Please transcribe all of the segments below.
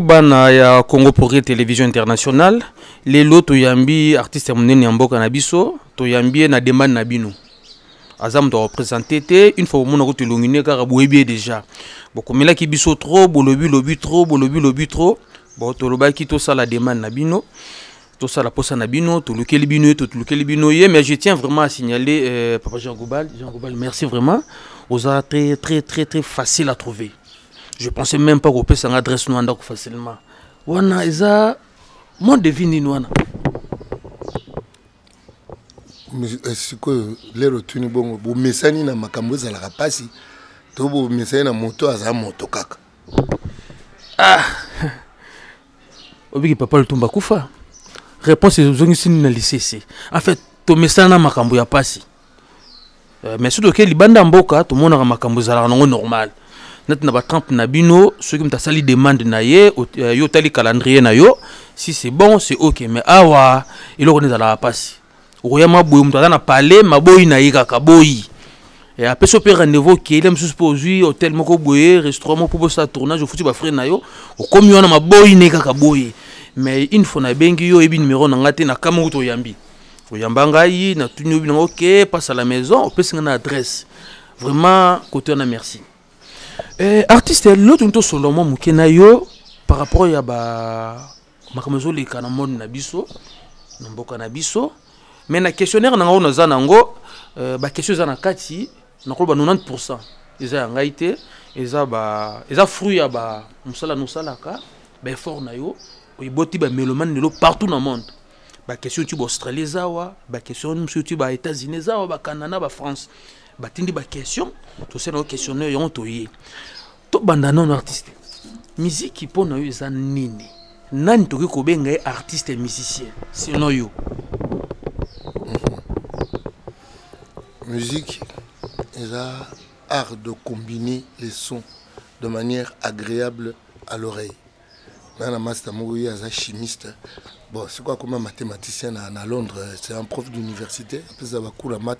Bonjour, bana ya Congo Progrès Télévision Internationale. Les lots toyambi artiste monene yamboka na biso, toyambi na demande na bino. Azam doit représenter une fois au monde que l'ongine car boyebi déjà. Bon comme là qui biso trop, bolobi trop, bolobi trop. Bon toloba ki to ça la demande na bino. Tout ça la posa na bino, tout lequel bino, tout lequel bino. Mais je tiens vraiment à signaler Papa Jean Goubal, merci vraiment. Vous êtes très facile à trouver. Je pensais même pas qu'on peut s'en adresser nous facilement. Wana isa mon devine wana. Mais c'est que les retournes bon bu mesani na makambo za la rapasi to bu mesani na moto aza moto kaka. Ah. Obi papa le tumba kufa. Réponse est zongi na lycée. En fait, to mesana na makambo ya pasi. Mais surtout que libanda mboka to mona makambo za la normal. Net na ba 30 na bino, ceux qui m'ta demande na ye, yo tali calendrier na yo, si c'est bon, c'est OK, mais awa, il on est dans la passe. Oyama boy m'ta na parler, ma boy na yika ka boy. Et après ce rendez-vous qui est me supposé hôtel moko boy, restaurant moko pour ça tournage, fouti ba frère na yo, o comme yo na ma boy na yika ka boy. Mais une fois na bengi yo ebi numéro na ngate na kama to yambi. Oyamba ngai na tuni obi na OK, passe à la maison, on peut se na adresse. Vraiment côté on a merci. Artiste l'autre nto Solomon mukena yo par rapport ya ba makamezo le kana monde na biso na mboka na biso mais na questionnaire na ngo za nango ba question za na kati na ko ba 90% eza ngaite eza fruit ya ba musala nusalaka ba effort na yo oyiboti ba mélomane de partout dans le monde ba question tu ba Australie zawa ba question monsieur tu ba États-Unis zawa ba Canada ba France batindi ba question to c'est no questionnaire yon toyi to banda non artiste musique qui pona yo za nini nani to ko benga artiste et musicien sinon yo musique est art de combiner les sons de manière agréable à l'oreille. Nana master moui aza chimiste. Bon, c'est quoi comme mathématicien à Londres, c'est un prof d'université, après ça va cours à maths.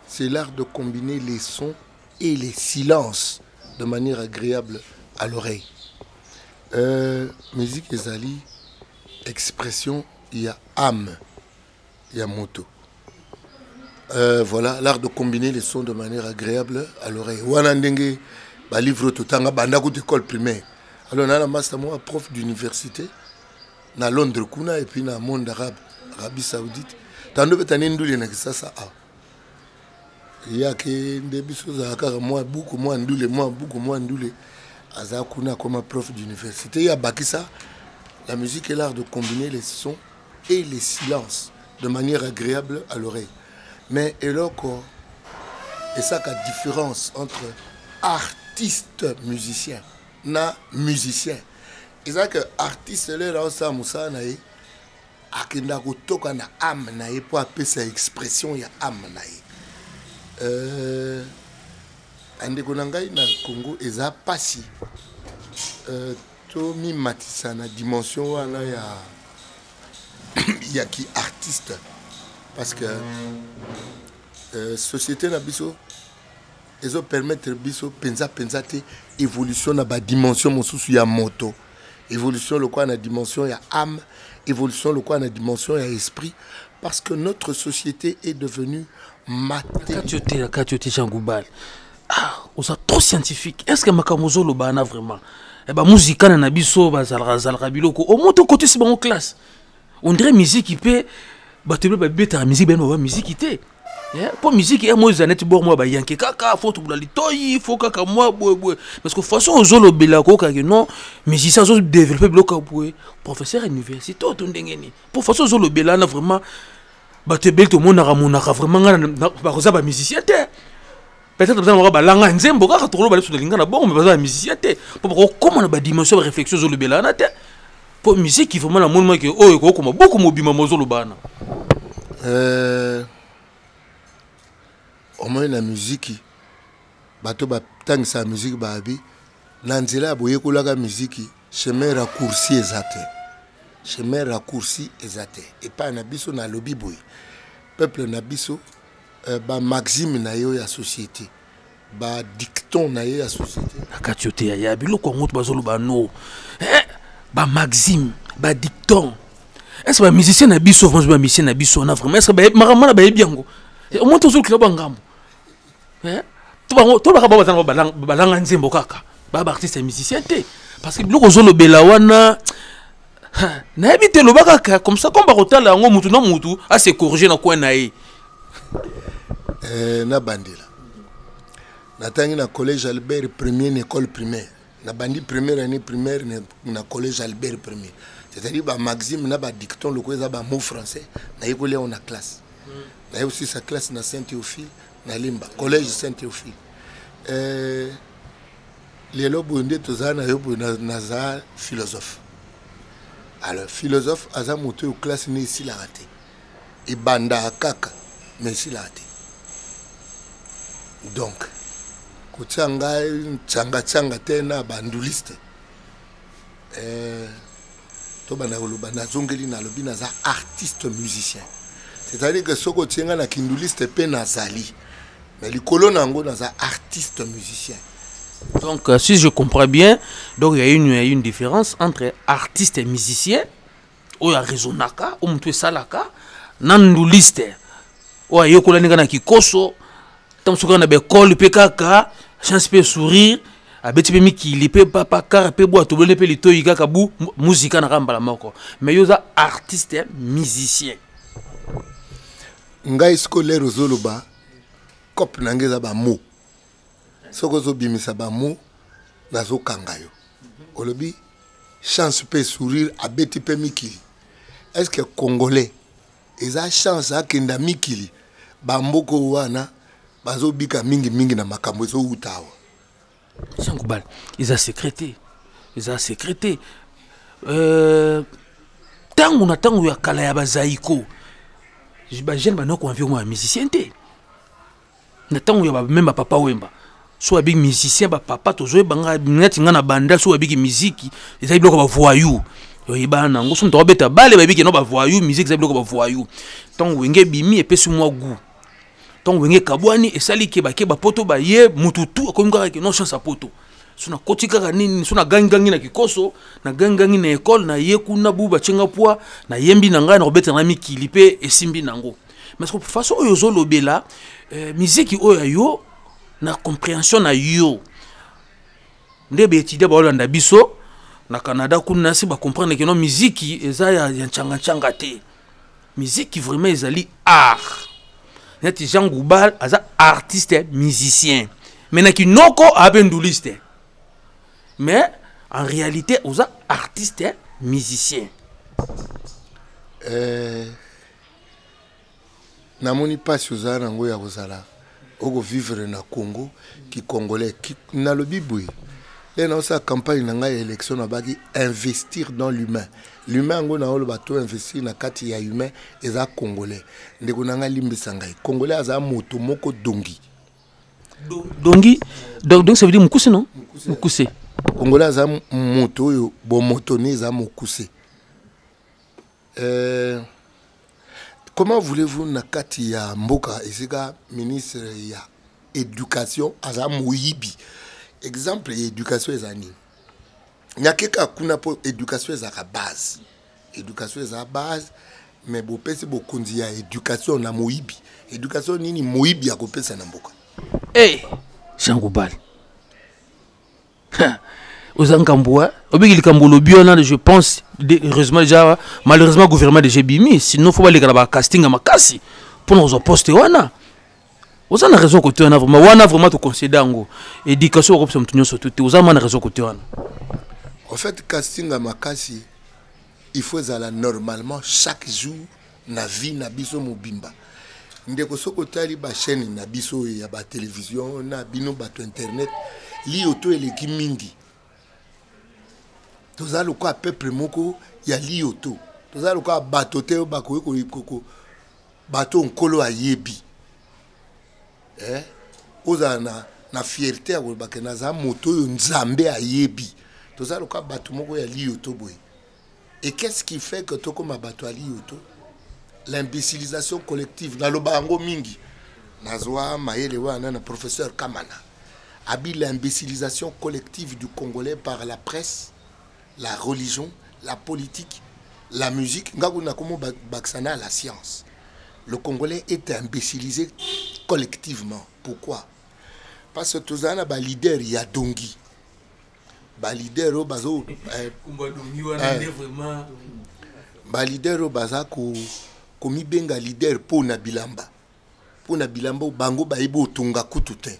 C'est l'art de combiner les sons et les silences de manière agréable à l'oreille. Musique ezali, expression, il y a âme, il y a moto. Voilà, l'art de combiner les sons de manière agréable à l'oreille. Wanandenge, ba livre totanga bandaku d'école primaire. Alors on a la master moi prof d'université na Londres kuna et puis na monde arabe, Arabie Saoudite. Tando betane ndule na kisasa a. Ya ke ndebiso za kaka moi beaucoup moi ndule aza kuna comme prof d'université ya bakisa la musique est l'art de combiner les sons et les silences de manière agréable à l'oreille. Mais et ça la différence entre artiste musicien na musicien. Et ça que artiste là ça musa na ye akenda kotoka na âme na ye pour appeler sa expression ya âme na ye. Andeko na ngai na Congo eza pasi to mi matisa na dimension wana ya ki artiste parce que société na biso ezo permettre biso penza te évolution na ba dimension mosusu ya moto, évolution le quoi na dimension ya âme, évolution le quoi na dimension ya esprit, parce que notre société est devenue matérielle. Katioté Jean Goubal. Ah, on est trop scientifique. Est-ce que makamozo lo bana vraiment? Eh ben musique na biso bazalra biloko. Au moins ton côté c'est bon classe. On dirait musique qui peut battre ba beta musique ben ba musique qui té. Pour musique et moi zanet bor moi ba yanke kaka faut tout la litoyi faut kaka moi boy parce que façon aux zolo belako ka non musicien zo développer bloc boy professeur université to ndengeni pour façon zolo belana vraiment ba te bel to monaka vraiment ba koza ba musicien té peut-être besoin ba langa nzembo ka to lo ba leso linga na bon mais ba musicien té pour comment ba dimension ba réflexion zolo belana té pour musique qui vraiment la monde que oh ko comme beaucoup mobima mozolo bana au moins la musique bato ba tang sa musique ba abi nanzela boye ko la musique chemin raccourci ezate et pas na biso na lobby boy peuple na biso ba maxime na yo ya société ba dicton na ye ya société nakati yote ya biloko ngo to bazoloba no ba maxime ba dicton est-ce que ba musicien na biso vraiment ba musicien na biso na vraiment est-ce que ba makamana ba yebiango au moins toujours kila bangambo to ba balanga nzembo kaka ba artiste musicien te parce que biloko zolobela wana na ebite lo baka comme ça comme ba kotala ngo mutu na mutu a se corriger na coin na ye na bandela natangi na collège Albert premier na école primaire na bandi première année primaire na collège Albert premier c'est-à-dire ba maxime na ba dicton le quoi ba mot français na école on a classe na aussi sa classe na Saint-Théophile na Limba collège Saint-Théophile les lobonde tozana yo na za philosophe alors philosophe aza moto au classe ni ici la raté et banda kaka mais ici la raté donc kuchanga changa tena banduliste to bana koloba na zongeli na lobi na za artiste musicien c'est-à-dire que soko tsenga na kinduliste pe na zali mais likolo nango na za artiste musicien. Donc si je comprends bien, donc il y a une différence entre artiste et musicien ou ya rezonaka ou mtu salaka nanduliste ou yokola ninga na kikoso tamsuka na bekole pe kaka chance pe sourire abeti pe mikili pe papa kara pe bo atobele pe litoyi kaka bu musique na kambala moko mais yoza artiste musicien ngai scolaire zoloba cop nangeza ba mot soko zo bimisa ba mot nazo kangayo olobi chance pe sourire abeti pe mikili est-ce que congolais eza chance akenda mikili ba mboko wana bazo bika mingi na makambo zo utawa Sankubal ils a sécrété tangu na tangu ya kala ya bazaiko ba jeune ba noko environ un musicien te na tangu ya ba même papa wemba soit big musicien ba papa tozo banga ngati ngana banda soit big musique eza biloko ba voyou yo ibana ngo so ndo beta bale ba big no ba voyou musique eza biloko ba voyou tangu wenge bimi et pesu moi goût tangu wenge kabwani esali ke ba poto ba ye mututu akomika ke no chance a poto suna kotika nini suna gangangi na kikoso na gangangi na école na ye kuna buba chenga poa na yembi na ngai na robeta na mikili pe esimbi nango mais que façon oyo zo lobela musique oyo yo na compréhension na yo ndebe étudier ba Hollande biso na Canada kuna si ba comprendre que non musique eza ya changa te musique vraiment ezali art neti Jean Goubal aza artiste musicien mais na kinoko abenduliste mais en réalité oza artiste musicien namoni pasi oza nango ya kozala oko vivre na Congo ki congolais ki na lobi boy les na sa campagne na ngai élection na baki investir dans l'humain ngo na olo bato investir na kati ya humain eza congolais ndeko na ngai limbisa ngai congolais aza moto moko donc ça veut dire mukuse non mukuse congolais aza moto yo bo moto ni za mukuse comment voulez-vous na kati ya mboka esika ministre ya éducation aza moyibi exemple éducation ezani nyakeka kuna po éducation ezaka base mais bo pesi bo konzi ya éducation na moyibi éducation nini moyibi ya kopesa na mboka Shangubal Ozankamboua obiki likambolo biona je pense heureusement déjà malheureusement gouvernement de Jebimi sinon faut pas les gars casting à makasi pour nos postes wana oza na raison côté wana vraiment to considérer ngo éducation ko psom tunyo soto oza na raison côté wana en fait casting à makasi il faut zala normalement chaque jour na vie na biso mobimba ndeko soko tali ba chaîne na biso ya ba télévision na bino ba internet li auto eleki mingi toza le quoi peuple moko ya li auto toza le quoi batote bako ko bato nkolo ayebi oza na fierté ko bakena za moto yo nzambe ayebi toza le quoi bato moko ya li auto boy et qu'est-ce qui fait que toko mabato ali auto l'imbécilisation collective na lobango mingi nazwa mayele wana na professeur Kamana Abi l'imbécilisation collective du Congolais par la presse, la religion, la politique, la musique. Ngakuna komo baksana la science. Le Congolais est imbécilisé collectivement. Pourquoi? Parce que tous les leader il y a Dongi. Leader au bazo leader au baza ko komi benga leader pour na bilamba. Pour na bilamba bango baibo tunga kutute.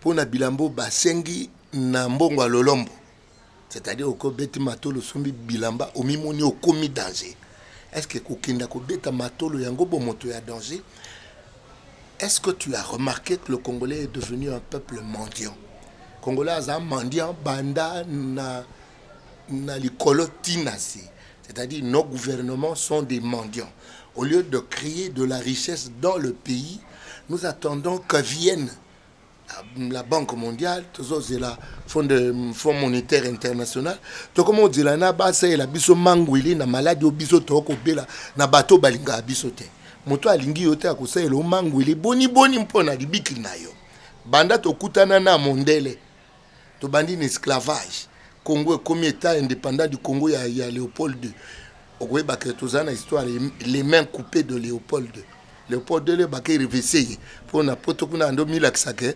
Pour na bilambo basengi na mbongo lolombo. C'est-à-dire au beti matolo sumbi bilamba au mimoni au komi danger. Est-ce que kokenda ko beta matolo yango bo moto ya danger? Est-ce que tu as remarqué que le Congolais est devenu un peuple mendiant? Congolais a un mendiant banda na likolo tinasi. C'est-à-dire nos gouvernements sont des mendiants. Au lieu de créer de la richesse dans le pays, nous attendons que vienne la Banque mondiale, la Fonds monétaire international. To comme on dit là na ba c'est la biso mangwili na maladie au biso to ko bela na bato balinga biso te. Moto alingi yote akosala lo mangwili boni mpona libiki na yo. Banda to kutana na mondele. To bandi en esclavage. Congo est comme état indépendant du Congo, il y a Léopold II. Au Tozana histoire les mains coupées de Léopold II. Léopold II est réveillé pour na poto kuna ando milaksake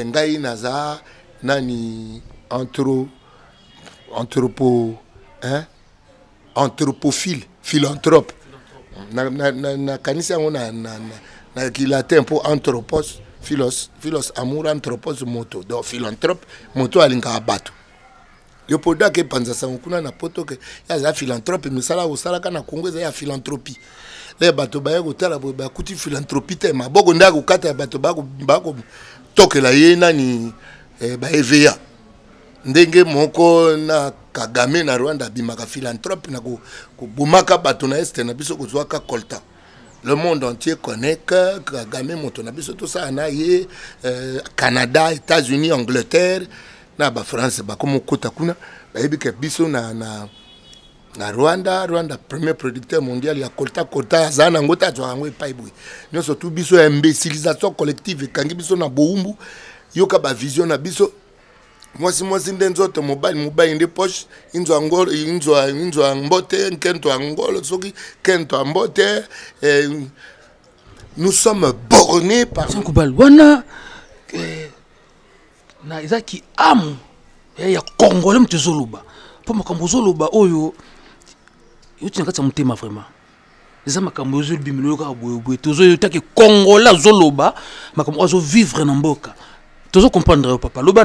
ngai naza nani anthropophile philanthrope na kanisa na kilatin pour anthropos philos amour anthropos moto donc philanthrope moto alinga abato Léopold ke panza kuna na poto ke ya philanthrope misala osala kana Congo ya philanthropie. Les bateaux ba kotala ba kuti philanthropie te maboko ndako kata bateau bako tokela ye nani ba EVA ndenge moko na Kagame na Rwanda bimaka philanthrope na ko bumaka bato na este na biso kozwa ka kolta. Le monde entier connaît que Kagame moto na biso to sa na ye Canada, États-Unis, Angleterre na ba France ba komo kota kuna ba ebike biso na Rwanda, premier producteur mondial, il y a Kolta, Zana, Ngota, Joangwe, Paibui. Nous sommes tous biso imbécilisation collective, quand biso na boumbu, yoka ba vision na biso. Moi si ndenzote mobile inde poche, inzo ambote, kento angolo, soki kento ambote. Nous sommes bornés par. Sankubal, wana na izaki amu ya Congolais mtezoluba. Pour makambo zoluba oyo yotina kati ya mutema vraiment eza makambo zo bimilo ka boye tozo yotaki Congolais zoloba makambo azo vivre na mboka tozo comprendre papa loba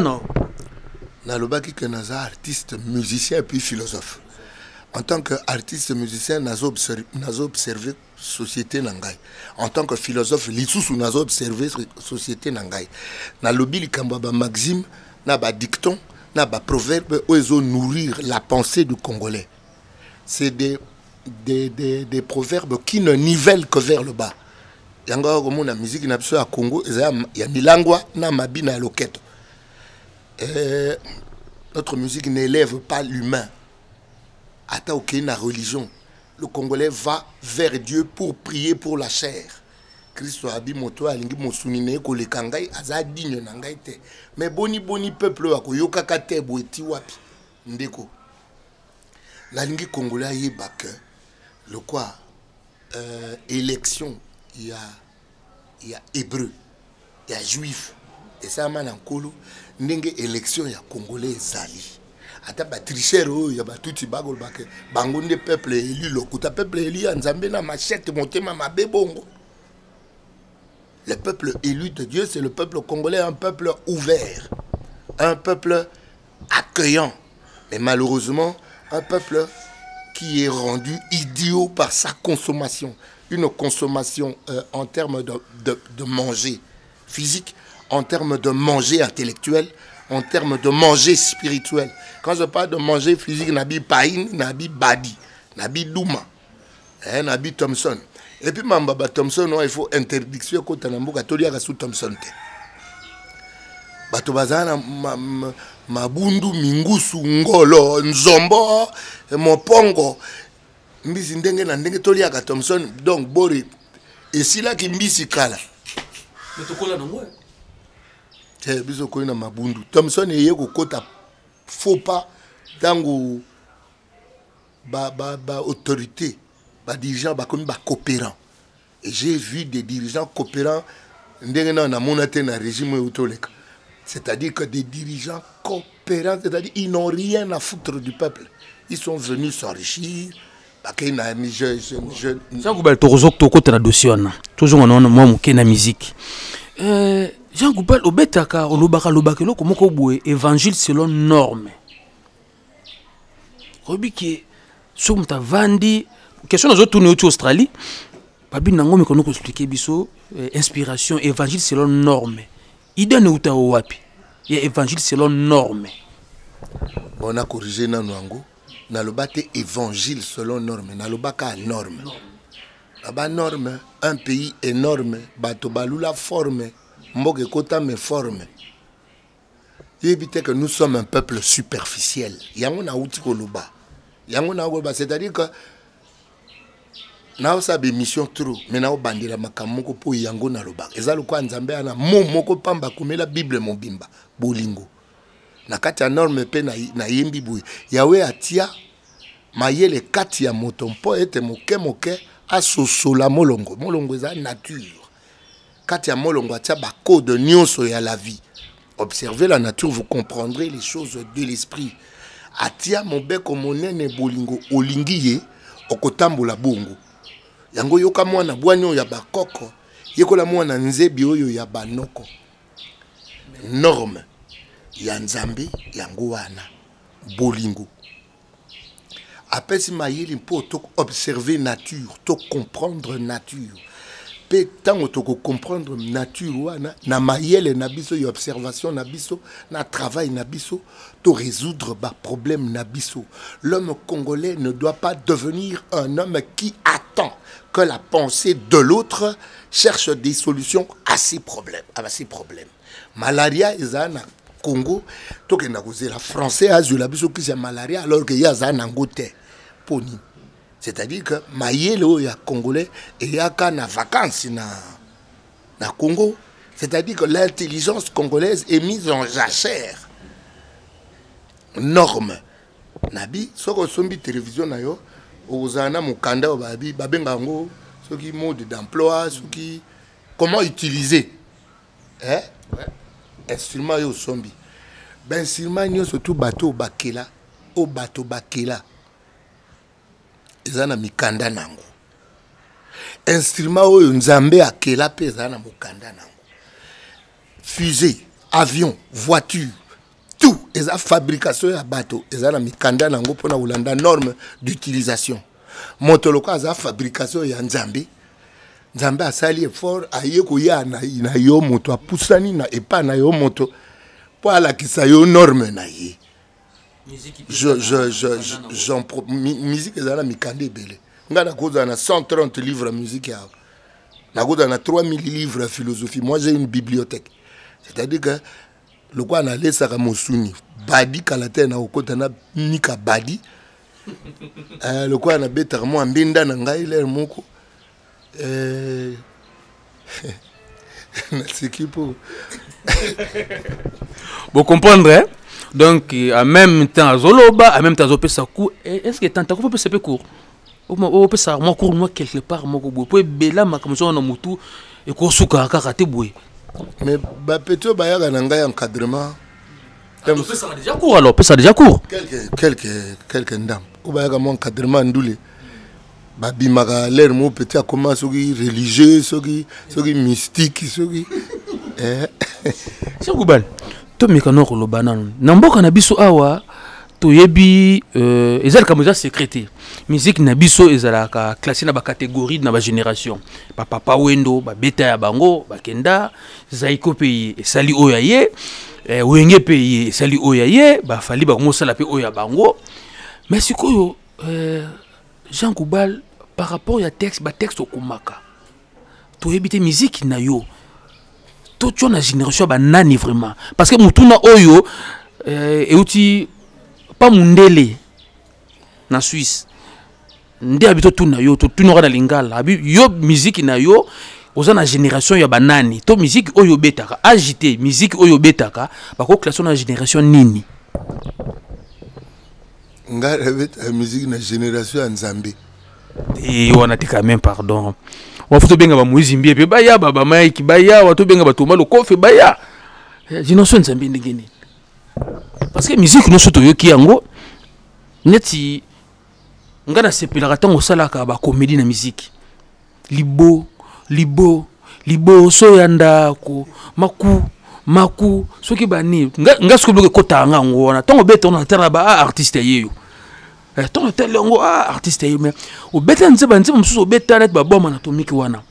na lobaki que naza artiste musicien et puis philosophe. En tant qu'artiste musicien nazo observé société nangai. En tant que philosophe lisusu nazo observé société nangai. Na lobi likambo ba maxime na ba dicton na ba proverbe ozo nourrir la pensée du Congolais. C'est des proverbes qui ne nivellent que vers le bas. Yanga comme la musique na biso ya Congo ya milangwa na mabina loketo. Notre musique n'élève pas l'humain. Ata aucune religion. Le Congolais va vers Dieu pour prier pour la chair. Christ abi moto alingi mosunine ko le kangai aza digne nangai te. Mais boni peuple wa ko yokaka te boeti wapi ndeko. La langue congolaise yeba que le quoi élection il y a hébreu, il y a juif et ça man enkolo ndenge élection ya congolais zali. Ata ba tricher il y a ba tuti bagol ba que bangonde peuple élu lokuta peuple élu nzambe na machette motema mabebongo. Le peuple élu de Dieu, c'est le peuple congolais, un peuple ouvert, un peuple accueillant. Mais malheureusement, un peuple qui est rendu idiot par sa consommation. Une consommation en termes de manger physique, en termes de manger intellectuel, en termes de manger spirituel. Quand je parle de manger physique, Nabi Païn, Nabi Badi, Nabi Douma, Nabi Thompson. Et puis, Mambaba Thompson, il faut interdiction contre Namboka, Tolia sous Thompson. Bato bazana mabundu mingusu ngolo nzombo mopongo mbisi ndenge na ndenge Tolia ka Thompson donc bori et si là qui mbisi kala mais to kola nango te biso ko na mabundu Thomson eye ko kota faut pas tango ba autorité ba dirigeant ba comme ba coopérant et j'ai vu des dirigeants coopérants ndengena na monate na régime utoleka. C'est-à-dire que des dirigeants coopérants, c'est-à-dire ils n'ont rien à foutre du peuple. Ils sont venus s'enrichir. Jean Goubal, tu as côté la dossier, toujours on a moi na musique. Jean Goubal, au betaka, au lobaka, comment qu'on évangile selon norme. Robi qui sur ta vandi, question aux autres tourner au Australie. Babi nango me kono ko expliquer biso inspiration évangile selon norme. Idée ne uta wapi. Il y a évangile selon norme. On a corrigé nango. Na lobate évangile selon norme. Na lobaka norme. Là-bas norme, un pays énorme, bato balula forme, mboge kota me forme. Éviter que nous sommes un peuple superficiel. Yango na uti ko loba. Yango na loba, c'est-à-dire que na osabe mission trop, mais na obandira makamoko po yango na loba. Ezalo kwa nzambe ana moko pamba kumela Bible mobimba bolingo. Na kati ya norme pe na yembi boy. Yawe atia mayele kati ya moto mpo ete moke asosola molongo. Molongo eza nature. Kati ya molongo atia ba code nyonso ya la vie. Observez la nature, vous comprendrez les choses de l'esprit. Atia mobeko monene bolingo olingiye okotambola bongo. Yango yoka mwana bwanyo ya bakoko, yekola mwana nzebi oyo ya banoko. Norme ya nzambe yango wana bolingo. Apesi mayeli mpo to observer nature, to comprendre nature. Pe tango to comprendre nature wana na mayele na biso y observation na biso na travail na biso to résoudre ba problème na biso. L'homme congolais ne doit pas devenir un homme qui attend que la pensée de l'autre cherche des solutions à ses problèmes. Malaria ezana Congo, to ke na kozela français azula biso ki c'est malaria alors que ya za nangote poni. C'est-à-dire que mayele ya congolais et ya kana vacances na Congo, c'est-à-dire que l'intelligence congolaise est mise en jachère. Norme nabi soko sombi télévision na yo ozana mukanda babi babenga ngo soki mode d'emploi soki comment utiliser ouais. Instrument yo sombi ben instrument yo surtout bateau bakela o bateau bakela ezana mikanda nango instrument oyo nzambe akela pe ezana mukanda nango fusée avion voiture tout eza fabrication ya bateau ezana mikanda nango pona ulanda norme d'utilisation motoloko aza fabrication ya nzambe nzambe asali effort aye koya na yo moto apusani na epa na yo moto po alakisa yo norme na ye musique ezala mikanda ebele nga na koza na 130 livres de musique ya na koza na 3000 livres de philosophie. Moi j'ai une bibliothèque, c'est-à-dire que le quoi na lesaka mosuni badi kalate na okota na nika badi le quoi na betar mo mbinda na ngai l'air moko vous comprendrez donc en même temps azoloba en même temps azopesa coup est-ce que tant qu'on peut se court on peut ça moi court moi quelque part moi ko peut bela makamso na mutu et ko suka kaka te boy mais ba peto ba ya na ngai encadrement on peut ça déjà court alors peut ça déjà court quelques ndam ou ba ya mon encadrement ndule babi maka l'air mo petit a comment soki religieux soki mystique soki c'est Goubal to mekano ko lobana na mboka na biso awa to yebi ezal comme ça secrété musique na biso ezalaka classé na ba catégorie na ba génération papa wendo ba beta ya bango ba kenda zaiko pays esali oyaye wenge pays esali oyaye ba fali ba ngosala pe oya bango mais sikoyo Jean Goubal par rapport à texte ba texte okumaka to yebite musique na yo to tu na génération ba nani vraiment parce que mutuna oyo euti pas mundele na Suisse nde habito tuna yo to tunora na lingala abi yo musique na yo oza na génération ya banani to musique oyo betaka agité musique oyo betaka bako classé na génération nini nga rebeta musique na génération ya Nzambe et on a dit quand même pardon wa futo benga ba Moïse Mbie pe baya baba Mike baya wa to benga ba Thomas Lokofe baya génération Nzambe ndengeni parce que musique no soto yo ki yango neti nga na sepelaka tango salaka ba comédie na musique libo so yanda ko maku soki bani nga sikoyo kota ngango wana tango beta on atera ba artiste yeyo tango telongo artiste yeyo mais o beta nzeba mususu o beta net ba bomba na tomiki wana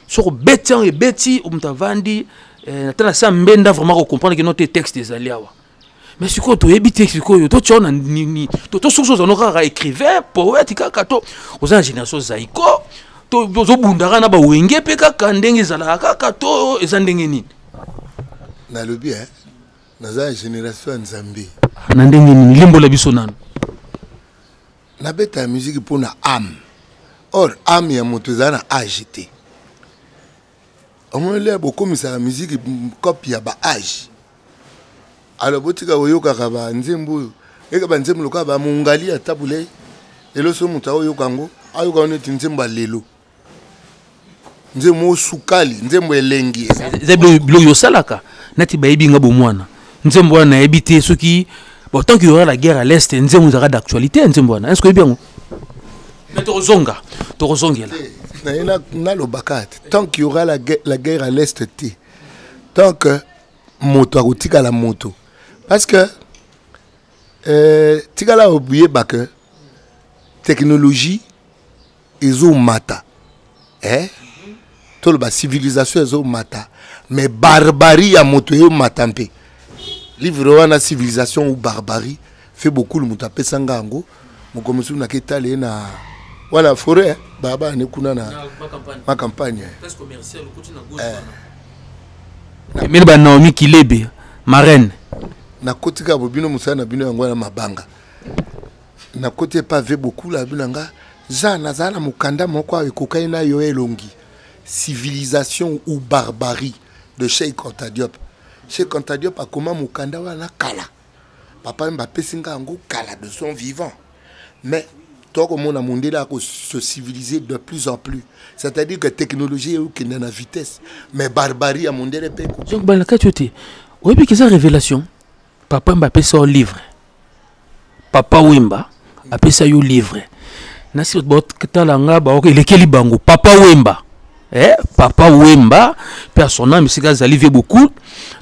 soko beta e beti o mtavandi na tala sa mbenda vraiment ko comprendre que notre texte des aliawa mais sikoyo to yebi texte sikoyo to chona ni to soko zo noka écrivain poète kaka to oza génération zaiko to bundaka na ba wenge pe kaka ndenge zala kaka to eza ndenge nini na lobi naza génération Nzambe na ndenge nini limbola biso nano na beta musique pour na âme or âme ya moto eza na âge te omole bokomisa la musique copie ya ba âge alors botika oyokaka ba nzembo eka ba nzembo loka ba mungali ya tabule elo so muta oyokango ayoka neti nzembo lelo nzembo sukali nzembo elengi bilo yosalaka nati bayebi nga bomwana nzembo wana ebité soki bon tant qu'il y aura la guerre à l'est nzembo zara d'actualité nzembo wana est-ce que bien mais torozongela na lo bakate tant qu'il y aura la guerre à l'est te tant que moto akotika la moto parce que tikala oublier ba que technologie ezo mata tout la civilisation ezo mata mais barbarie ya moto yo matampe livre wana civilisation ou barbarie fait beaucoup le moto apesa ngango mokomusu na ketale na wana forêt baba ne kuna na ma campagne presque commercial kuti na gauche mais ba Naomi Kilebe marraine na kotika bobino musana bino yango na mabanga na côté pas ve beaucoup la binanga zana mukanda moko ekokai na yo elongi civilisation ou barbarie de Cheikh Anta Diop. Cheikh Anta Diop a comment mukanda wana kala papa Mbappé singa ngo kala de son vivant mais toi comme on a mondé là se civiliser de plus en plus c'est-à-dire que technologie est qui na vitesse mais barbarie a mondé les pays donc balaka tioté oui puis que ça révélation papa Mbappé sort livre papa Wemba appelle ça yo livre nasi bot ketalanga ba ok lekeli bango papa Wemba papa Wemba personnel mais c'est gars alivé beaucoup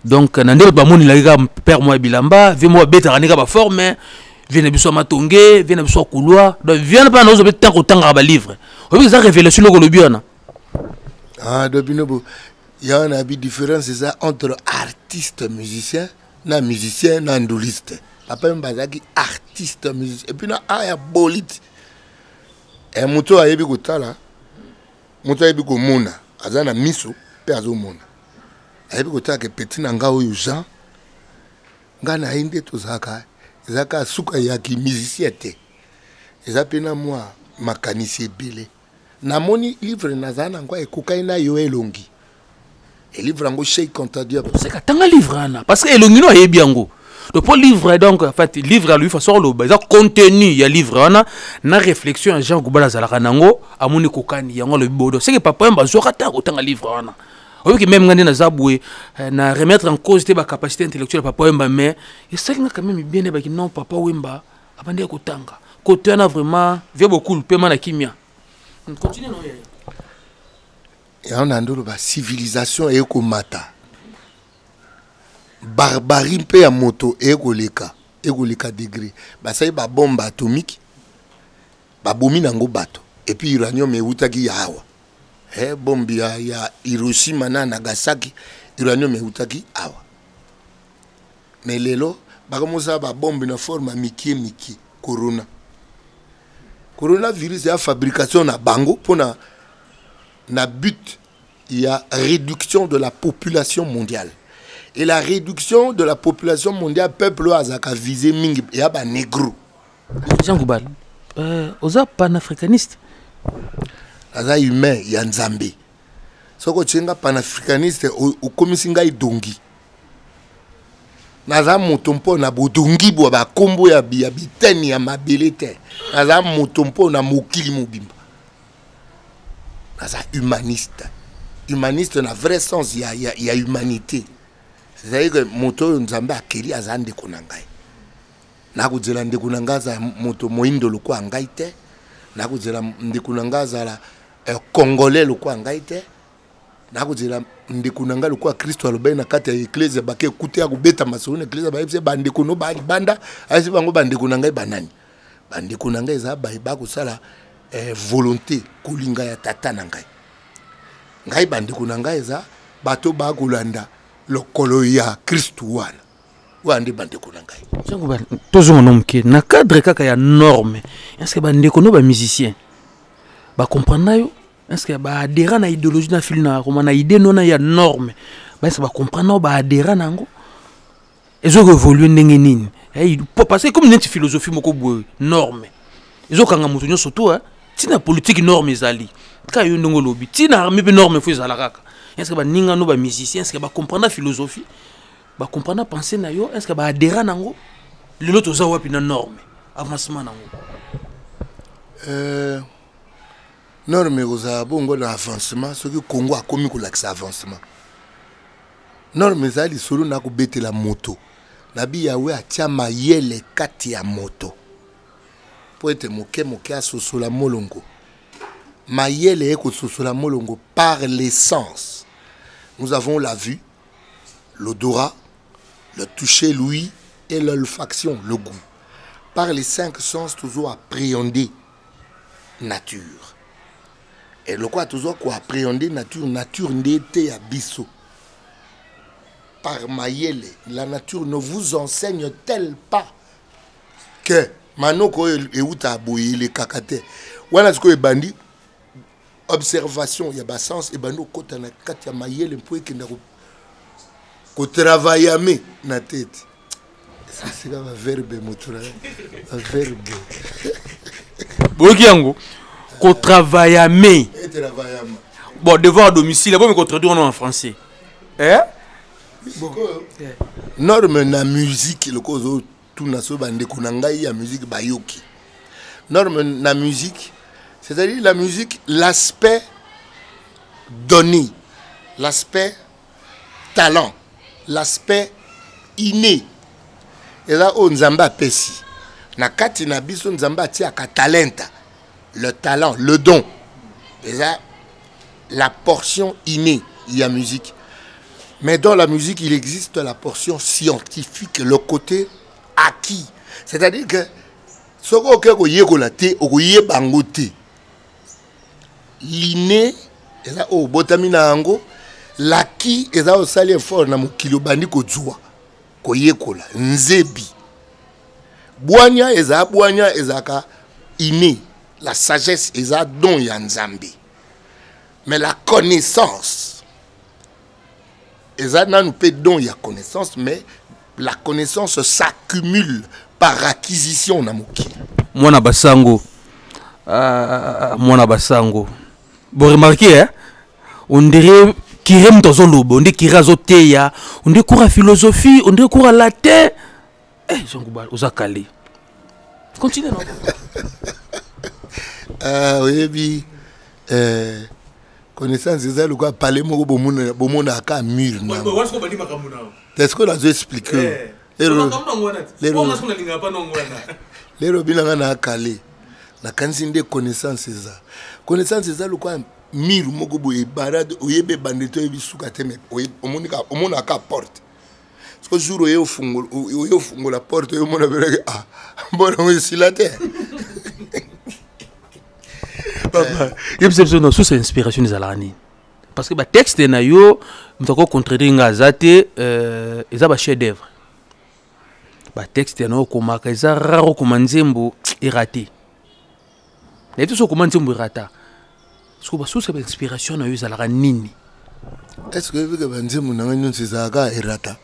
donc nandel ba moni la père moi bilamba vi moi beta ranika ba forme viens biso matongé viens biso couloir donc viens pas nous obet tant ba livre oui ça révélation le biona depuis no il y a une différence c'est ça entre artiste musicien na musicien na ndoliste papa mbazaki artiste musicien et puis na aya bolite et moto ayebi kotala moto ayebi komona azana miso pe azomona ayebi kotala ke petit na nga oyo Jean nga na inde tozaka ezaka suka ya ki musicien te ezapena moi makanisi ebele namoni livre nazana ngwa ekokai na yo elongi et livre ngo Cheikh Anta Diop c'est ka tanga livre ana parce que elongi no ayebi yango le pour livre donc en fait livre à lui façon le bas contenu il y a livre ana na réflexion Jean Goubala zalaka nango amoni kokani yango le bodo c'est que papa mba zokata otanga livre ana oyo ki même ngandi na zaboué na remettre en cause tes capacités intellectuelles papa mba mais et ça quand même bien ba ki non papa Wemba abandi kotanga côté na vraiment vieux beaucoup le paiement na kimia continue non et on a ndolo ba civilisation et komata barbarie mpe ya moto ekoleka degré basai ba bombe atomique ba bomi nango bato et puis uranium eutaki ya awa bombe ya Hiroshima na Nagasaki uranium eutaki awa mais lelo bakamosa ba bombe na forme miki coronavirus ya fabrication na bango pona na but il y a réduction de la population mondiale. Et la réduction de la population mondiale, peuple azaka visé mingi ya ba négro. Jean Goubal, oza panafricaniste. Aza humain ya Nzambe. soko tchenga panafricaniste okomisi ngai dongi naza moto mpo na bodongi bwa bakombo ya biteni ya mabele te naza moto mpo na mokili mobimba naza humaniste na vrai sens ya humanité. C'est-à-dire que moto oyo nzambe akeli aza ndeko na ngai nakozela ndeko na ngai aza moto moyindo lokwa ngai te nakozela ndeko na ngai azala congolais lokwa ngai te nakozela ndeko na ngai lokwa Kristo alobai na kati ya eklezia bake ekute ya kobeta masolo na eklezia bayebise bandeko no bali banda ayisi bango bandeko na ngai banani bandeko na ngai eza bayeba kosala volonté kolinga ya tata na ngai bandeko na ngai eza bato bakolanda lokolo ya Kristo wana wande bandeko na ngai jango tozo monomke na cadre kaka ya norme est-ce que bandeko no ba musicien ba comprendre yo est-ce que ba adhérer na idéologie na fil na comment na idée non na ya norme ba est-ce ba comprendre ba adhérer nango ezo évoluer ndenge nini pour passer comme une philosophie moko boye norme ezo kanga mutu nyo surtout tina politique norme ezali ka yo ndongo lobi tina armée norme fo ezala kaka est-ce que ba ninga no ba musicien est-ce que ba comprendre philosophie ba comprendre penser na yo est-ce que ba adhérer nango lelo toza wapi na norme avancement nango norme oza bongo na avancement ce que Congo a commis ko lakisa avancement norme ezali solo na ko betela moto na bi yawe atia mayele kati ya moto po ete moke asosola molongo mayele eko sosola molongo par l'essence. Nous avons la vue, l'odorat, le toucher, l'ouïe et l'olfaction, le goût. Par les 5 sens, toujours appréhender nature. Et le quoi toujours quoi appréhender nature n'était à bisso. Par mayele, la nature ne vous enseigne-t-elle pas que manoko e uta boye les kakate. Wana ce que bandi observation il y a bas sens et bando kota na kati ya mayele mpo ekenda ko travailler na tête. Ça c'est un verbe motura. Un verbe. Boki yango ko travailler bon devoir à domicile bon me contredire en français. Norme na musique le cause tout na so bande kunanga ya musique bayoki. Norme na musique c'est-à-dire la musique l'aspect donné, l'aspect talent, l'aspect inné. Et là on nzamba pesi. Na kati na biso nzamba tia ka talenta, le talent, le don. Et là la portion innée il y a musique. Mais dans la musique, il existe la portion scientifique, le côté acquis. C'est-à-dire que ce qu'on y l'inné, et là, au botamina ango, l'acquis, et là, au sali fort, na mukilo bandi ko djoua, ko yekola, nzebi. Boanya, ezaka inné. La sagesse, eza don yanzambi. Mais la connaissance, et ça, nous peut don il y a connaissance, mais la connaissance s'accumule par acquisition namuki. Mwana basango. Bon remarquez hein, on dirait kirem tozo lobo, on dirait kirazo teya, on dirait cours à philosophie, on dirait cours à latin. Jean Goubal, osa calé. Continue non. Oui, connaissance c'est le quoi parler mo bomona ka mur na est-ce que là je explique les robina na calé na kanzinde connaissance ça le quoi mur moko boye barade oyebe bandeto ebisuka teme omona ka porte ce jour oyo fungo la porte oyo mona bereke bon on est la terre. Il y a sous inspiration des alani parce que le texte na yo mtako contredire ngazate eza chef d'œuvre ba texte na ko maka eza raro ko manzembo irate et tout ce ko manzembo irata parce que sous inspiration na yo zalaka nini est-ce que vous avez manzembo na nyo sizaka irata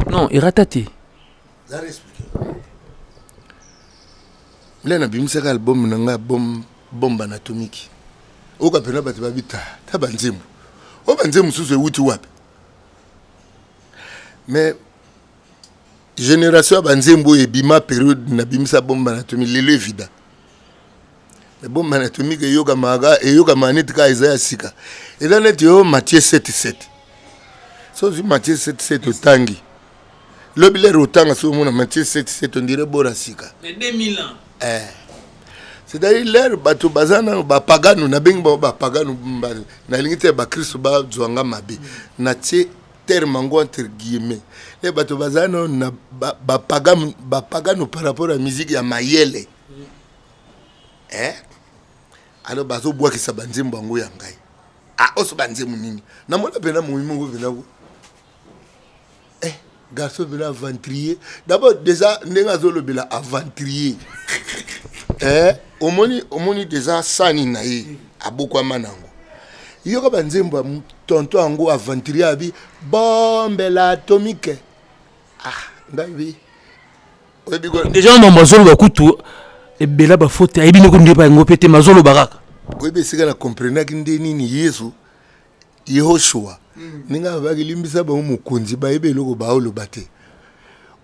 non irata te za expliquer Lena bimseka album nanga bombe anatomique. oka pena bato babita ta banzembo o banzembo susu ewuti wapi mais génération ya banzembo ebima période na bimisa bomba na tomi lelo evida mais bomba na tomi ke yoka maga e yoka maneti ka Isaiah sika eza neti yo Matthieu 7:7 so zi Matthieu 7:7 otangi lobi lero otanga so mona Matthieu 7:7 on dirait bora sika mais 2000 ans c'est-à-dire l'air bato bazana ba pagano na bengi ba pagano na lingite ba Kristo ba zwanga mabe na tie terme ngo entre guillemets les bato bazana na ba pagano par rapport à musique ya mayele alors bazo bois ki sa banzembo ngo ya ngai oso banzembo nini na mona pena muhimu ngo vena ko garçon vena aventurier d'abord déjà ndenga zo lobela aventurier omoni déjà sani na ye aboko manango yoka banzembo tonto ango aventurier abi bombe la atomique ngabi déjà on mazolo bakutu ebela ba faute ayibi ne ko ndeba ngo pete mazolo baraka oyibe sika na comprendre ki ndeni ni Yesu Yehoshua ninga baki limbisa ba mukonzi ba yebe loko ba olo bate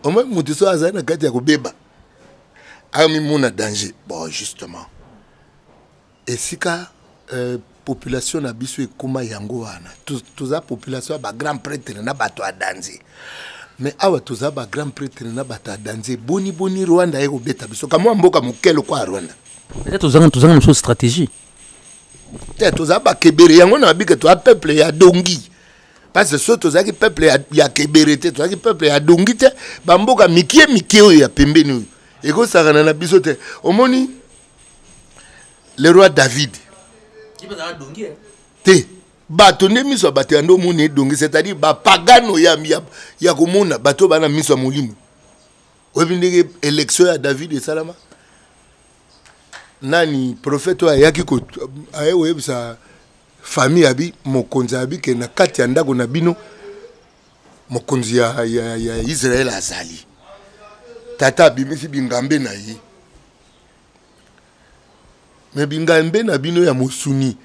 oma mutu so azana kati ya kobeba ami mona danger bon justement et sika population na biso ekoma yango wana toza population ba grand prêtre na bato a danger mais awa toza ba grand prêtre na bato a danger boni Rwanda eko beta biso kama mboka mokelo kwa Rwanda peut-être tozanga une stratégie toza ba kebere yango na bike to a peuple ya dongi parce que so toza ki peuple ya kebere te toza ki peuple ya dongi te ba mboka mikie oyo ya pembeni et que ça rend biso te omoni le roi David te bato ne miso bato ando moni dongi c'est-à-dire ba pagano ya komona bato bana miso molimo obindeke élection ya David et Salama nani prophète ayaki ko ayewe sa famille abi mokonzi abi ke na kati ya ndako na bino mokonzi ya Israël azali tata bimisi bingambe na ye me bingambe na bino ya mosuni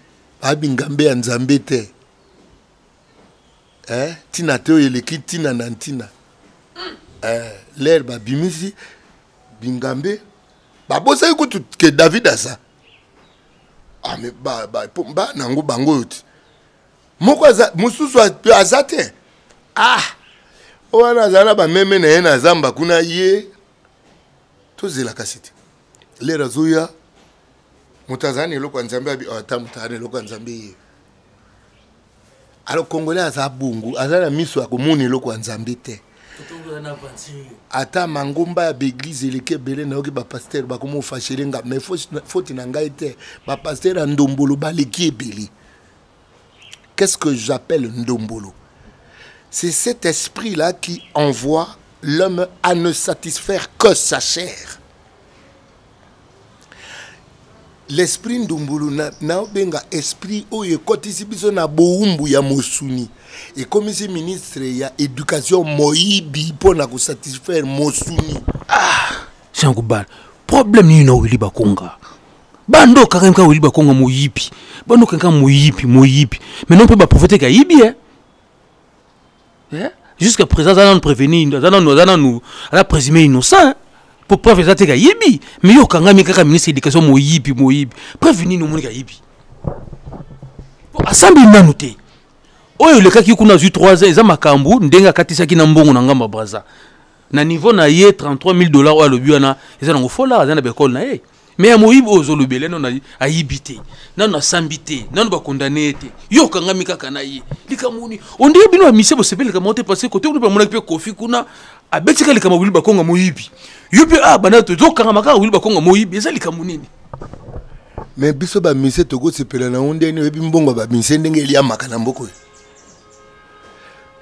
bingambe ya nzambe te tina te oyeleki tina na ntina l'air bimisi bingambe babosaki kutu ke David asa mais ba nango bango yoti moko mususu aza te wana azala bameme na ye na zamba kuna ye tozela kasite lera zoya mutazani eloko nzambe abi atamutane eloko nzambe ye alors congolais aza bungu azala miso akomoni eloko nzambe te ata mangomba ya l'église eleke belé na yoki ba pasteur ba komo fashelenga mais faut na ngai te ba pasteur a ndombolo ba leki ebeli. Qu'est-ce que j'appelle ndombolo? C'est cet esprit là qui envoie l'homme à ne satisfaire que sa chair. L'esprit ndombolo na benga esprit oye kotisi biso na boumbu ya mosuni. Et comme ce ministre ya éducation moyibi pour na satisfaire mosuni. Jean Goubal, problème ni na wili bakonga. Bando karenka wili bakonga moyibi. Bando kanka moyibi. Mais non peut pas profiter ka yibi Jusqu'à présent ça nous prévenir, ça nous a présumé innocent. Pour preuve ça te ka yibi. Mais yo kanga mi kaka ministre éducation moyibi. Prévenir nous moni ka yibi. Pour assemblée nanuté. Oyo le kaki kuna zu 3 ans eza makambu ndenga katisa ki na mbongo na ngamba braza na niveau na ye $33,000 oyo lobi wana eza na ngofola eza na bekol na ye mais amoyibi ozo lobele non na ayibité non na sambité non ba condamné te yo kanga mikaka na ye likamuni onde bino a mise bo sebele ka monter passer côté ko mona pe kofi kuna abetika likama wili bakonga moyibi yupi bana to zo kanga maka wili bakonga moyibi eza likamuni ni mais biso ba mise to go sepela na onde ni ebi mbongo ba mise ndenge elia makana mboko.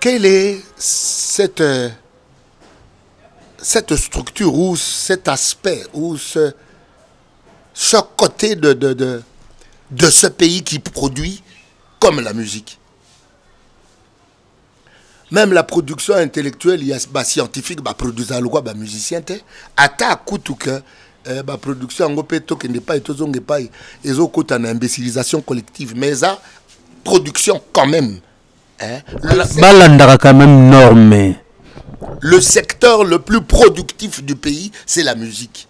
Quelle est cette structure ou cet aspect ou chaque côté de ce pays qui produit comme la musique? Même la production intellectuelle, il y a des scientifiques qui produisent le musicien. Ata kutuka ba production en gopé tokende pas et tozonge pas et au côté en imbécilisation collective mais ça production quand même hein balandaka quand même norme. Le secteur le plus productif du pays c'est la musique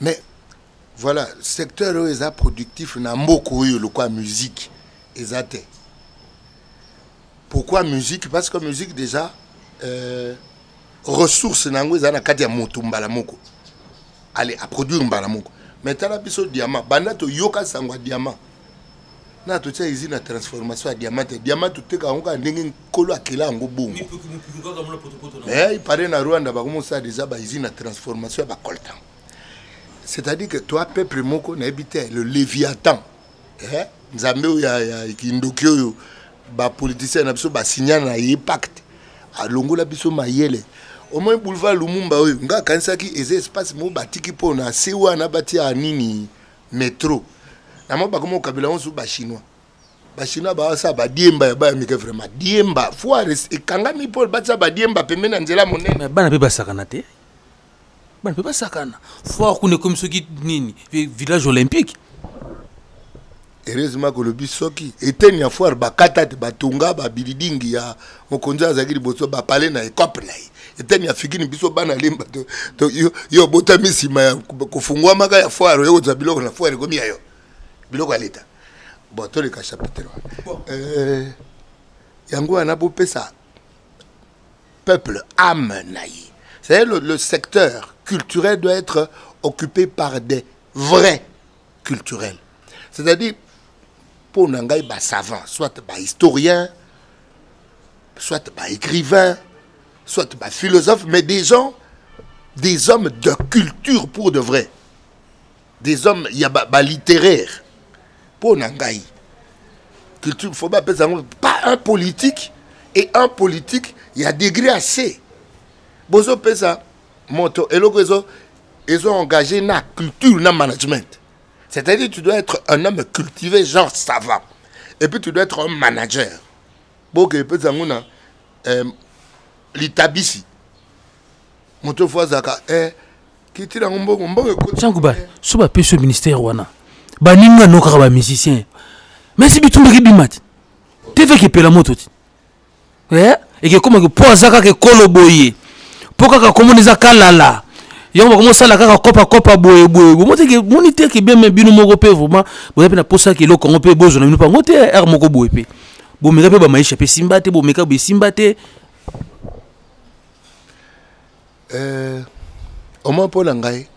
mais voilà secteur où est productif na mboko yo le quoi musique exact. Pourquoi musique? Parce que musique déjà ressources nango ezana kati ya moto mbala moko allez à produire mbala moko mais tala biso diamant banda to yoka sangwa diamant na to tia usine na transformation ya diamant to teka ngo ndenge kolo akela ngo bongo mais il paraît na Rwanda ba komo ça déjà ba usine na transformation ba coltan c'est-à-dire que toi peuple moko na habité le Léviathan nzambe ya kindokyo yo ba politicien na biso ba signer na pacte a longola biso mayele au moins boulevard Lumumba oyo nga kanisaki eze espace mo batiki po na sewa na bati ya nini métro na mo ba komo kabila onsu ba chinois ba sa ba diemba ya ba mike vraiment diemba foire ekangami po bati ba diemba pembe na nzela monene bana pe basakana te bana pe basakana foire kune comme soki nini village olympique. Heureusement que le bisoki était une fois bakata te batunga ba building ya mokonzi azakiri boso ba palais na ekope na était une fikini biso bana limba to yo botami sima ya kufungwa maka ya foire yo za biloko na foire komi ayo biloko aleta bon to le chapitre yango ana bo pesa peuple âme naï c'est le secteur culturel doit être occupé par des vrais culturels c'est-à-dire pour nangai ba savant soit ba historien soit ba écrivain soit ba philosophe mais des gens des hommes de culture pour de vrai des hommes il y a ba littéraire pour nangai culture faut pas un politique et un politique il y a degré assez bozo pesa moto eloko ils ont engagé na culture na management. C'est-à-dire que tu dois être un homme cultivé, genre savant. Et puis tu dois être un manager. Pour que peut être l'itabisi. Mon fois zaka qui tire un bon Jean Gouba, ce pas ce ministère wana. Baninga no kaba musicien. Mais si bitumbe ki bimat. Tu fais qui paie la moto. Et que comme que pour zaka que koloboye. Pour que comme les akalala. Yongo comment ça la kopa boye moté que monité qui bien mais bino moko pe vraiment vous avez na posa ki loko on peut bozo na bino pas moté er moko boye pe bo meka pe ba maisha pe simbate bo meka be simbate au moins pour ngai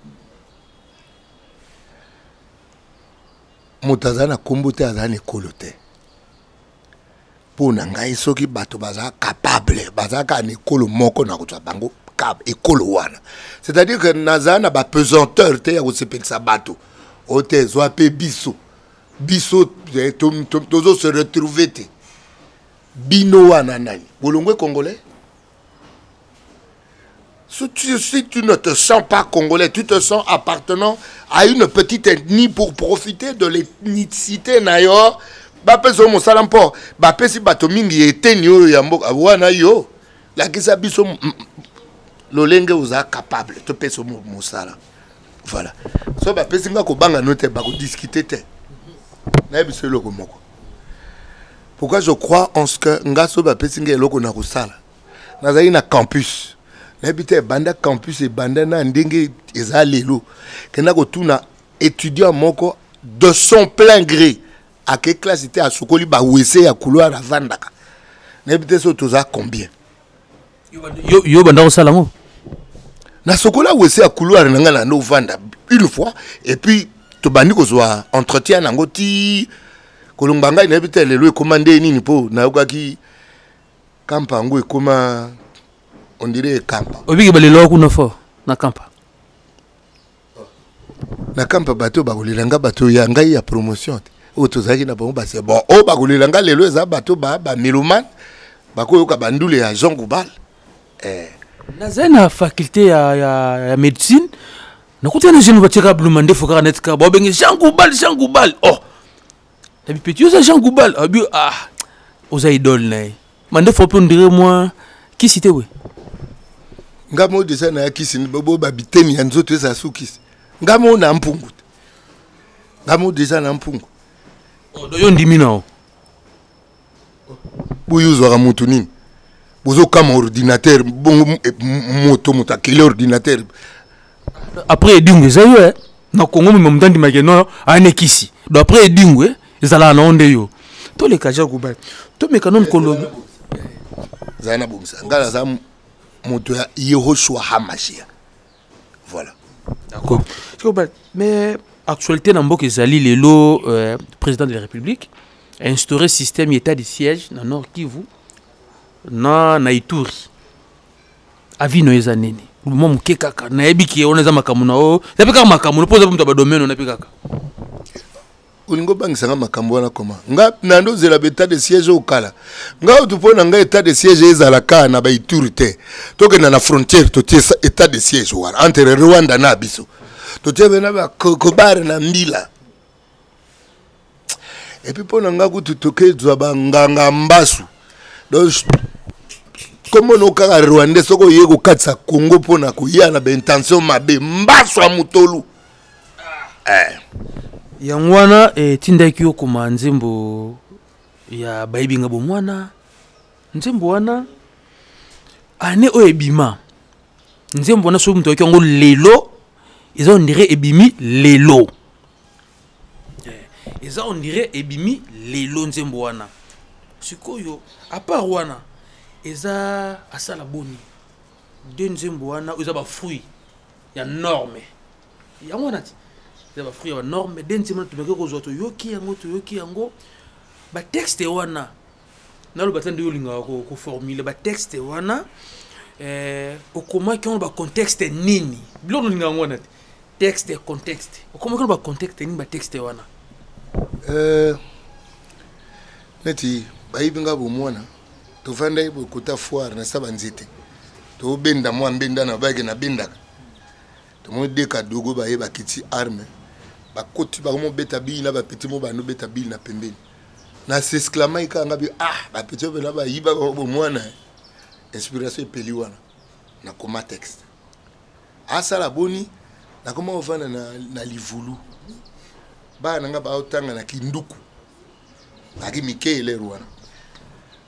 mutazana kombote azana ekolote pour ngai soki bato baza capable baza ka ne kolo moko na kutwa bango école wana c'est-à-dire que nazana ba pesanteur te ya kosepel sa bato ote zoape biso tozo se retrouver te bino wana nani bolongwe congolais si tu ne te sens pas congolais tu te sens appartenant à une petite ethnie pour profiter de l'ethnicité na yo ba peso mo salampo ba pesi bato mingi eteni oyo ya mboka wana yo la kisa biso l'olenge vous a capable de payer ce moussala voilà so ba pesinga ko banga note ba ko discuter te na biso loko moko pourquoi je crois en ce que ngaso ba pesinga loko na ko sala na zai na campus na bité banda campus et banda na ndenge eza lelo kena ko tuna étudiant moko de son plein gré à quelle classe était à sokoli ba wese ya couloir avandaka na bité so toza combien yo banda ko sala ngo na sokola wese à couloir na no vanda une fois et puis to bandi ko zwa entretien nango ti kolumbanga na bité lelo e commander nini po na yokaki kampa ngo e koma on dirait kampa obiki balelo kuna fo na kampa bato ba kolelanga bato ya ngai ya promotion o tozaki na bango ba c'est bon o ba kolelanga lelo eza bato ba meloman ba ko yoka bandule ya Jean Goubal na faculté ya médecine nakuta na jeune batika blumande foka netka ba bengi Jean Goubal oh tabi petit Jean Goubal abi aux idole nay mande faut pour dire moi qui cité oui ngamo déjà na kisi bobo babiteni ya nzoto eza sukisi ngamo na mpungu ngamo déjà na mpungu oyo ndimi nao buyuzwa mutu nini bozo kama ordinateur bongo moto mutakile ordinateur après edingu ezayo na Congo mimo mutandi makeno anekisi do après edingu ezala na onde yo to le kaja kuba to mekanon kolobi zana bomsa ngala za moto ya Yehoshua Hamashia voilà d'accord mais actualité na mboka ezali lelo président de la République a instauré système état de siège na Nord Kivu na Ituri avino eza nini mo muke kaka na ebiki ona za makamu na o zapeka makamu poza mtu ba domaine na pika kaka ulingo bangisanga makambo wana koma nga nando zela état de siège au kala nga utupona nga état de siège ezala ka na ba Ituri te toke na frontière to état de siège wana entre Rwanda na biso to tebe na ba kobare na mbila et puis pona nga kutu toke zwa ba nganga mbasu donc comment no kaka Rwanda soko yego katsa Congo pona kuyana ba intention mabe mbasu amutolu yangwana tindaki yo kuma nzembo ya baibinga bomwana nzembo wana ane o ebima nzembo wana so mtu akango lelo ils on dirait ebimi lelo ils on dirait ebimi lelo nzembo wana sikoyo à part wana eza asala boni de nzembo wana eza ba fruit ya norme yangwana ti eza ba fruit ya norme de nzembo to beke ko zoto yoki yango ba texte wana nalo batande yo linga ko formuler ba texte wana okoma ki on ba contexte nini bilo linga ngwana texte contexte okoma ki on ba contexte nini ba texte wana neti baibinga bomwana to vanda ibo kota foire na saba nzete to benda mwa mbenda na bage na bendaka to mo deka dogo ba yeba kiti arme ba koti ba mo beta bi na ba petit mo ba no beta bi na pembeni na s'exclama ikanga bi ba petit na ba yiba bomwana inspiration peli wana na koma texte asala boni na koma ovana na livulu ba nanga ba otanga na kinduku aki mikele rwana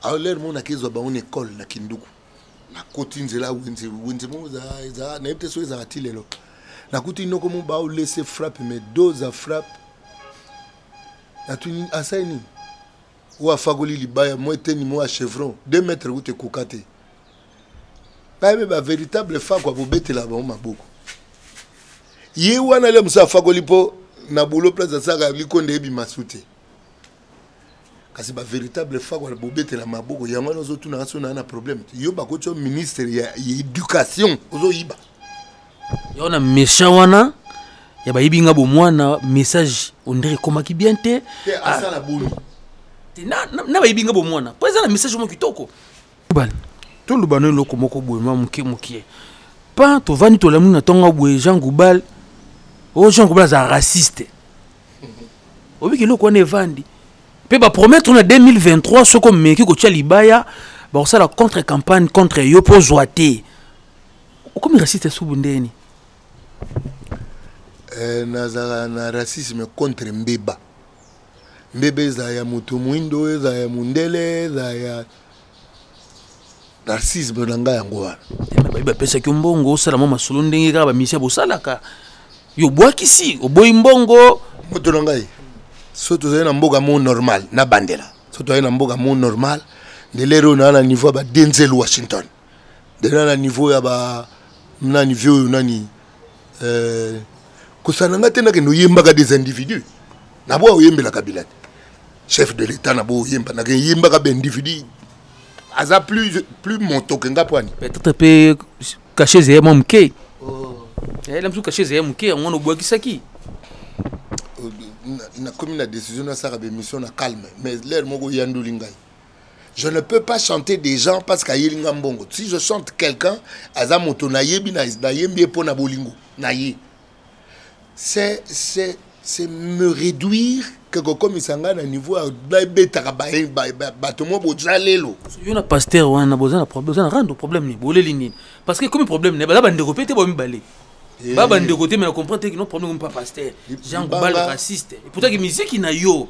a l'air mon akizo ba une école na kinduku na koti nzela wenze mo za na epte so za atilelo na kuti noko mo ba o laisser frappe mais dose à frappe na tuni asaini ou afagoli libaya mo eteni mo a chevron 2 mètres où te kokate ba be ba véritable fa kwa bobetela ba maboko ye wana le musa afagoli po na bolo place saka likonde ebi masute kasi ba véritable fa kwa bobete la maboko yango nozo tuna aso na problème yo ba ko cho ministre ya éducation ozo yiba yo na méchant wana ya ba yibinga bo mwana message on dirait comment ki bien te asala boni na ba yibinga bo mwana pesa na message mo kitoko bal to lubano loko moko boye ma mukie pa to vani to lamu na tonga boye Jean Goubal o Jean Goubal za raciste obiki loko ne vandi pe ba promettre na 2023 soko meki ko tia libaya ba ko sala contre campagne contre yo po zoate comme raciste subundeni nazara na racisme contre mbeba za ya mutu mwindo za ya mundele za ya racisme nanga yango wana ba pesa ki mbongo sala mama sulu ndenge ka ba misia bo salaka yo bwakisi oboyi mbongo moto ngai soto zena mboga mo normal na bandela soto zena mboga mo normal de lero na niveau ba Denzel Washington de na niveau ya ba na niveau nani kusananga tena ke no yemba ka des individus na bo yembela kabila chef de l'état na bo yemba na ke yemba ka ben individu aza plus monto que ngapwani peut-être pe cacher zé momke la msu cacher zé momke on no bwakisaki na comme la décision na sara mission na calme mais l'air moko yanduli ngai je ne peux pas chanter des gens parce qu'à yelinga mbongo si je chante quelqu'un aza moto na yebi na yembi po na bolingo na ye c'est me réduire quelque comme isanga na niveau betaka batomo bojalelo yo na pasteur wana bozana rendre problème ni boleli nini parce que comme problème ne baba ndeko pété bo mibale baba ndeko te mais comprendre que non problème pas pasteur Jean Goubal raciste et pourtant que musique na yo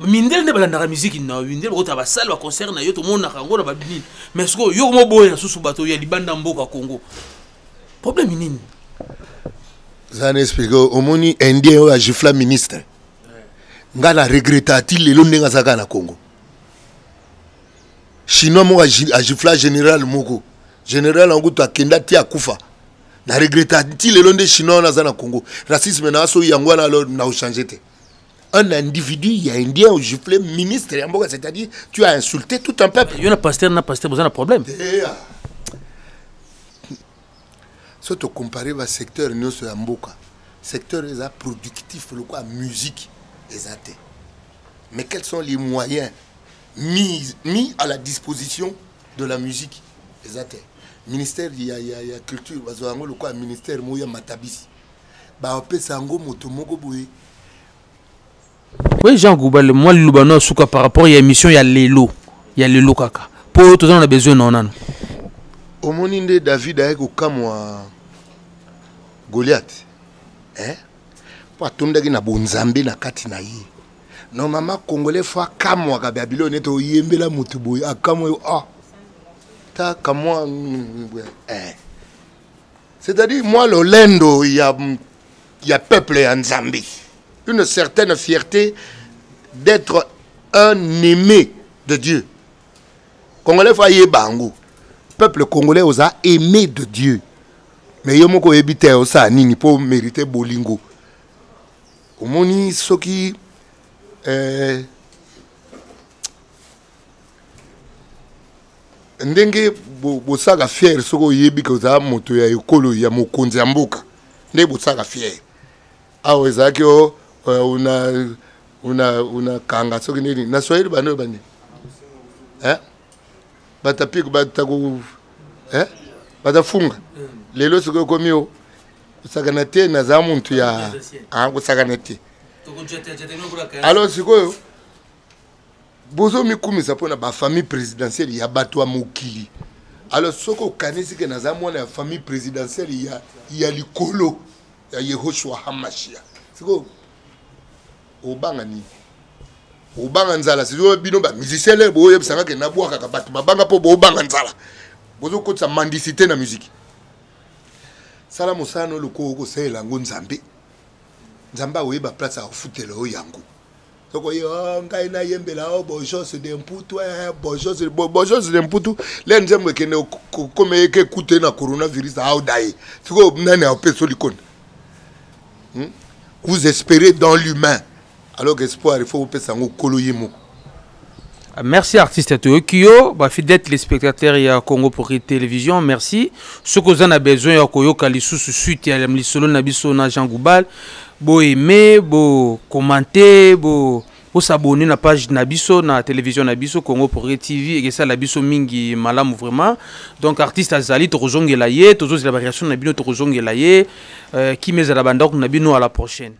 mindel ne balanda musique na mindel ko ta ba salle ba concert na yo to mona kango na ba bini mais ce que yo mo boya susu bato ya libanda mboka Congo problème nini ça n'explique au moni indien o ajifla ministre ngala regrettati lelo ndenga saka na Congo chinois mo ajifla général moko général anguto akenda ti akufa na regrettati lelo nde chinois na za na Congo racisme na so yango na alors na changer te un individu il y a indien ou giflé ministre c'est-à-dire tu as insulté tout un peuple il y a un pasteur besoin de problème si tu compares le secteur nous sur Mboka secteur est productif le quoi musique exact mais quels sont les moyens mis à la disposition de la musique exact ministère il y a culture bazo le quoi ministère moya matabisi ba opesa ngo moto moko boye. Oui, Jean Goubal, moi, le Lubano, par rapport à l'émission, il y a Lelo. Il y a Lelo Kaka. Pour tout le monde, on a besoin non. Au monde de David, avec Okamwa Goliath. Pour tout le monde, il y a Bonzambe na Katina. Normalement, Congolais, fois Kamwa, Babylone, est au Yembela Mutuboy. Ah, Kamwa, ah. Ta Kamwa. C'est-à-dire, moi, le Lendo, il y a peuple en Zambie. Une certaine fierté d'être un aimé de Dieu. Congolais foyer bango. Peuple congolais osa aimé de Dieu. Mais yo moko ebite osa nini pour mériter bolingo. Omoni soki ndenge bosaka fier soko yebi ko za moto ya ekolo ya mokonzi ya mboka. Ndenge bosaka fier. Awo ezakio una kanga soki nini na Swahili bano bani batapika bataku batafunga lelo soko komio usakana te na za muntu ya usakana te alors sikoyo bozo mikumisa pona ba famille présidentielle ya bato wa mokili alors soko kanisi ke na za mwana ya famille présidentielle ya likolo ya Yehoshua Hamashia siko obanga ni obanga nzala sizo bino ba musicien le boye bisanga ke na bwaka ka bato mabanga po obanga nzala bozo ko tsa mendicité na musique sala musano loko ko sela ngo nzambe nzamba oyeba place a futelo o yango soko yo ngai na yembela o bonjour c'est des mputu bonjour c'est des mputu le nzemwe ke ne comme ke kute na coronavirus a odai siko nani a peso likona vous espérez dans l'humain. Alors qu'espoir, il faut vous passer en coloyemo. Merci artiste Tokyo, fidèle téléspectateur ya Congo pour télévision, merci. Ce que vous en avez besoin ya koyo kalisu suite ya lisolo na biso na Jean Goubal, bo aimer, bo commenter, bo s'abonner na page na biso na télévision na biso Congo pour TV et ça la biso mingi malamu vraiment. Donc artiste azali to rozongela ye, tozo la variation na bino to rozongela ye, qui meza la banda na bino à la prochaine.